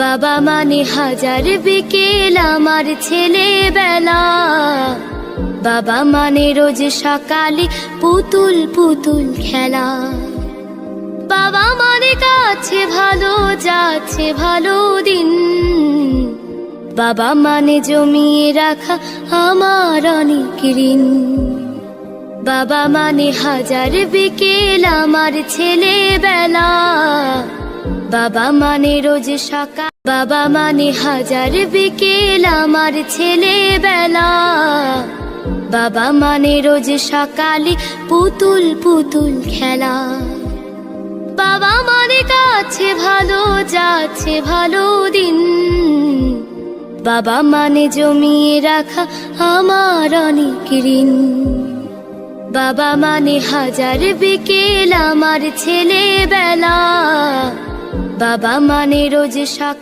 বাবা মানে হাজার বিকেল আমার ছেলেবেলা। বাবা মানে রোজ সকালে পুতুল পুতুল খেলা। বাবা মানে কাছে ভালো যাচ্ছে ভালো দিন। বাবা মানে জমিয়ে রাখা আমার অনেক ঋণ। বাবা মানে হাজার বিকেল আমার ছেলেবেলা। বাবা মানে রোজ সকাল। বাবা মানে হাজার বিকেল আমার ছেলেবেলা। বাবা মানে রোজ সকালে পুতুল পুতুল খেলা। বাবা মানে কাছে ভালো যাচ্ছে ভালো দিন। বাবা মানে জমিয়ে রাখা আমার অনেক ঋণ। বাবা মানে হাজার বিকেল আমার ছেলেবেলা। বাবা মানে রোজ সকাল।